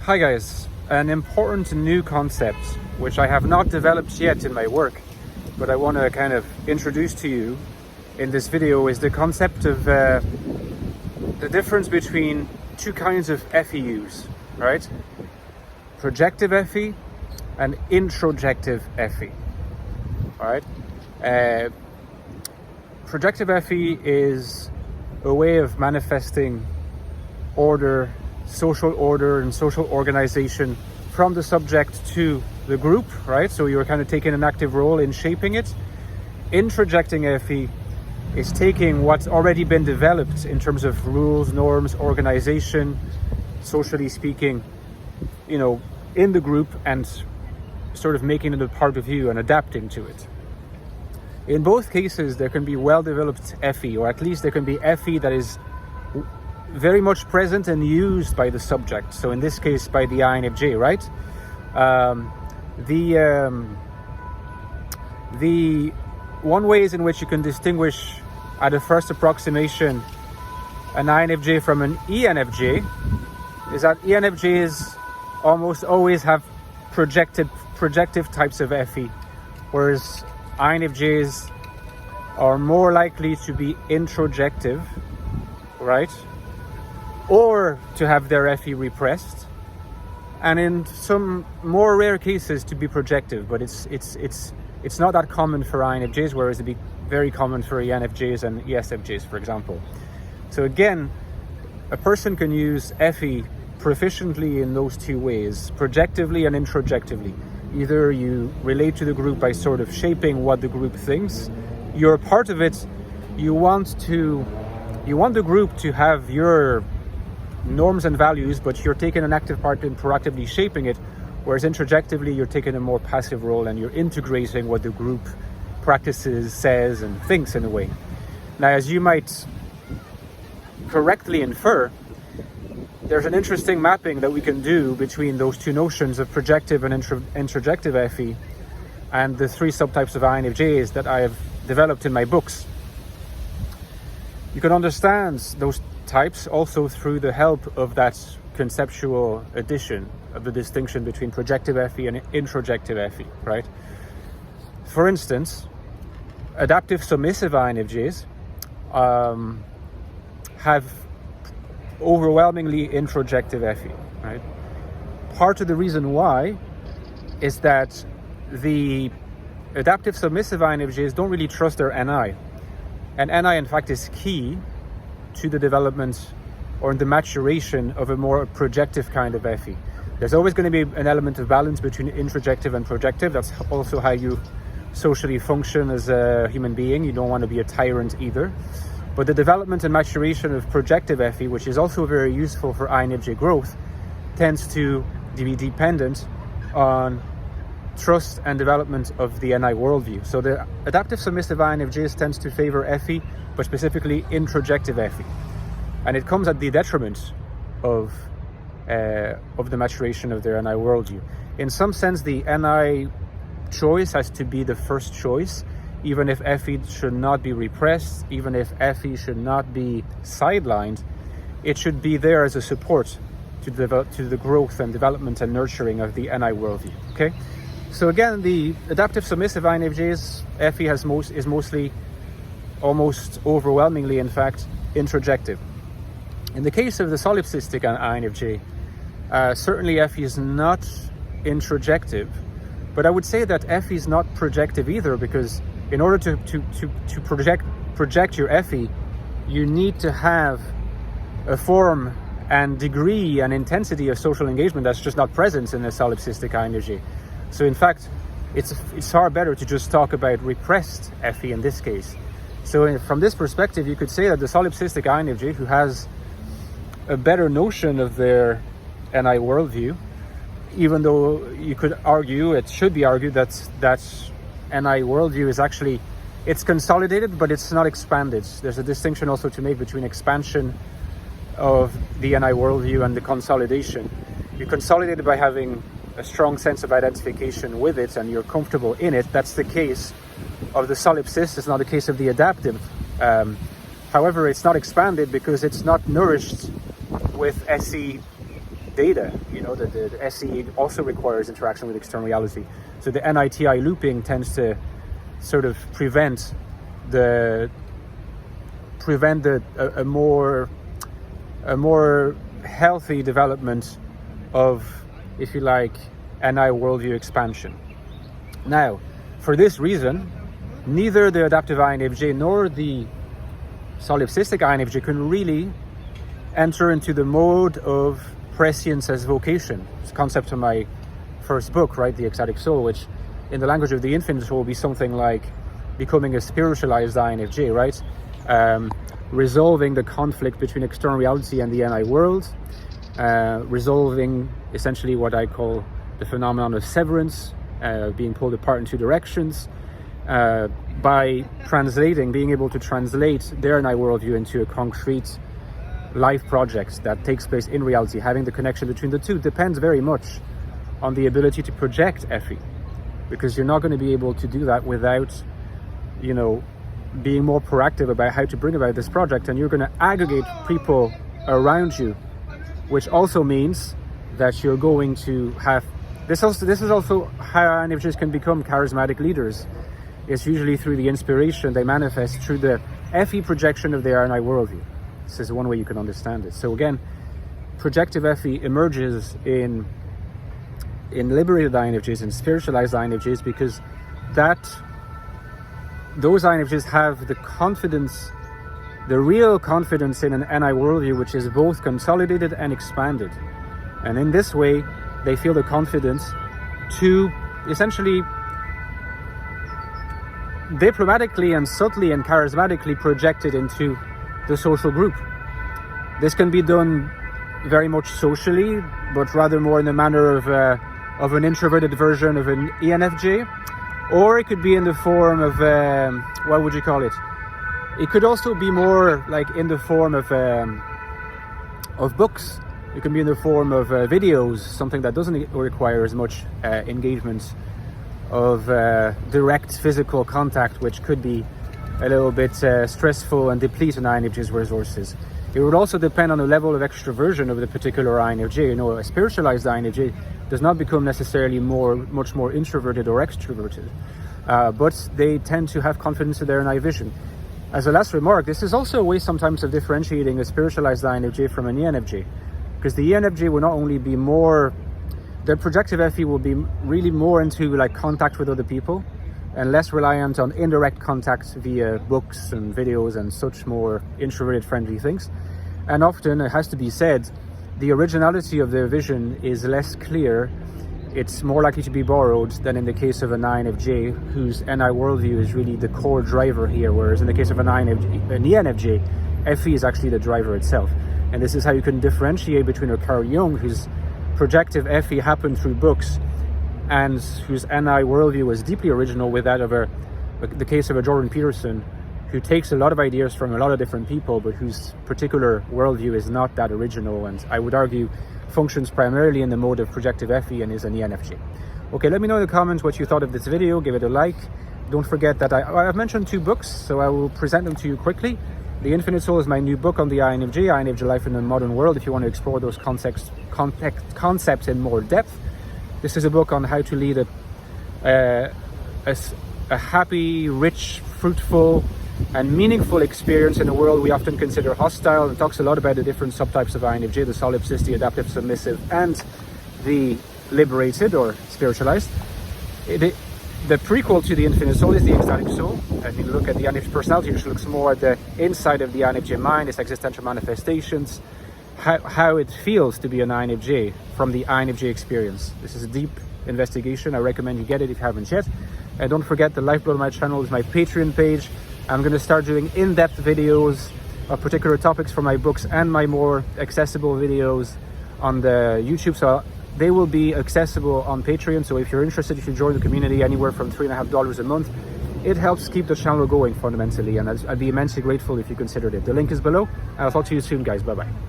Hi guys, an important new concept which I have not developed yet in my work, but I want to kind of introduce to you in this video is the concept of the difference between two kinds of FEUs, right? Projective FE and introjective FE, all right? Projective FE is a way of manifesting order, social order and social organization from the subject to the group, right? So you're kind of taking an active role in shaping it. Introjecting FE is taking what's already been developed in terms of rules, norms, organization, socially speaking, you know, in the group and sort of making it a part of you and adapting to it. In both cases, there can be well-developed FE, or at least there can be FE that is very much present and used by the subject. So in this case, by the INFJ, right? The one ways in which you can distinguish at a first approximation an INFJ from an ENFJ is that ENFJs almost always have projective types of FE, whereas INFJs are more likely to be introjective, right? Or to have their FE repressed, and in some more rare cases to be projective, but it's not that common for INFJs, whereas it'd be very common for ENFJs and ESFJs, for example. So again, a person can use FE proficiently in those two ways, projectively and introjectively. Either you relate to the group by sort of shaping what the group thinks, you're a part of it, you want the group to have your norms and values, but you're taking an active part in proactively shaping it, whereas introjectively you're taking a more passive role and you're integrating what the group practices, says and thinks in a way. Now, as you might correctly infer, there's an interesting mapping that we can do between those two notions of projective and introjective FE and the three subtypes of INFJs that I have developed in my books. You can understand those types also through the help of that conceptual addition of the distinction between projective FE and introjective FE, right? For instance, adaptive submissive INFJs have overwhelmingly introjective FE, right? Part of the reason why is that the adaptive submissive INFJs don't really trust their NI. And NI, in fact, is key to the development or the maturation of a more projective kind of FE. There's always going to be an element of balance between introjective and projective. That's also how you socially function as a human being. You don't want to be a tyrant either. But the development and maturation of projective FE, which is also very useful for INFJ growth, tends to be dependent on trust and development of the NI worldview. So the adaptive submissive INFJs tends to favor FE, but specifically introjective FE. And it comes at the detriment of the maturation of their NI worldview. In some sense, the NI choice has to be the first choice, even if FE should not be repressed, even if FE should not be sidelined, it should be there as a support to the growth and development and nurturing of the NI worldview, okay? So again, the adaptive submissive INFJs, FE is mostly, almost overwhelmingly, in fact, introjective. In the case of the solipsistic INFJ, certainly FE is not introjective, but I would say that FE is not projective either, because in order to project your FE, you need to have a form and degree and intensity of social engagement that's just not present in a solipsistic INFJ. So in fact, it's far better to just talk about repressed FE in this case. So from this perspective, you could say that the solipsistic INFJ, who has a better notion of their NI worldview, even though you could argue, it should be argued that NI worldview is actually, it's consolidated, but it's not expanded. There's a distinction also to make between expansion of the NI worldview and the consolidation. You consolidate it by having a strong sense of identification with it and you're comfortable in it. That's the case of the solipsist. It's not the case of the adaptive. However, it's not expanded because it's not nourished with SE data. You know, the SE also requires interaction with external reality. So the NITI looping tends to sort of prevent a more healthy development of, if you like, NI worldview expansion. Now, for this reason, neither the adaptive INFJ nor the solipsistic INFJ can really enter into the mode of prescience as vocation. It's a concept of my first book, right, The Ecstatic Soul, which in the language of the infinite soul will be something like becoming a spiritualized INFJ, right? Resolving the conflict between external reality and the NI world, resolving essentially what I call the phenomenon of severance, being pulled apart in two directions, by translating, being able to translate their NI worldview into a concrete life project that takes place in reality. Having the connection between the two depends very much on the ability to project Fe, because you're not going to be able to do that without, you know, being more proactive about how to bring about this project, and you're going to aggregate people around you, which also means that you're going to have this is also how INFJs can become charismatic leaders. It's usually through the inspiration they manifest through the Fe projection of their NI worldview. This is one way you can understand it. So again, projective Fe emerges in liberated INFJs and spiritualized INFJs because those INFJs have the confidence, the real confidence in an NI worldview, which is both consolidated and expanded. And in this way, they feel the confidence to essentially diplomatically and subtly and charismatically project it into the social group. This can be done very much socially, but rather more in the manner of an introverted version of an ENFJ, or it could be in the form of what would you call it? It could also be more like in the form of books. It can be in the form of videos, something that doesn't require as much engagement of direct physical contact, which could be a little bit stressful and deplete an INFJ's resources. It would also depend on the level of extroversion of the particular INFJ. You know, a spiritualized INFJ does not become necessarily much more introverted or extroverted, but they tend to have confidence in their NI vision. As a last remark, this is also a way sometimes of differentiating a spiritualized INFJ from an ENFJ, because the ENFJ will not only be more, their projective Fe will be really more into like contact with other people and less reliant on indirect contact via books and videos and such more introverted friendly things. And often, it has to be said, the originality of their vision is less clear. It's more likely to be borrowed than in the case of an INFJ, whose NI worldview is really the core driver here, whereas in the case of an ENFJ, Fe is actually the driver itself. And this is how you can differentiate between a Carl Jung, whose projective Fe happened through books, and whose NI worldview was deeply original, with that of the case of a Jordan Peterson, who takes a lot of ideas from a lot of different people, but whose particular worldview is not that original, and I would argue functions primarily in the mode of projective Fe and is an ENFJ. Okay, let me know in the comments what you thought of this video. Give it a like. Don't forget that I've mentioned 2 books, so I will present them to you quickly. The Infinite Soul is my new book on the INFJ Life in the Modern World, if you want to explore those concepts in more depth. This is a book on how to lead a happy, rich, fruitful, and meaningful experience in a world we often consider hostile. It talks a lot about the different subtypes of INFJ, the solipsist, the adaptive submissive, and the liberated or spiritualized. The prequel to the Infinite Soul is the Ecstatic Soul. And you look at the INFJ personality, which looks more at the inside of the INFJ mind, its existential manifestations, how it feels to be an INFJ from the INFJ experience. This is a deep investigation. I recommend you get it if you haven't yet. And don't forget, the lifeblood of my channel is my Patreon page. I'm going to start doing in-depth videos of particular topics for my books and my more accessible videos on the YouTube. So they will be accessible on Patreon. So if you're interested, you should join the community anywhere from $3.50 a month. It helps keep the channel going fundamentally, and I'd be immensely grateful if you considered it. The link is below. I'll talk to you soon, guys. Bye-bye.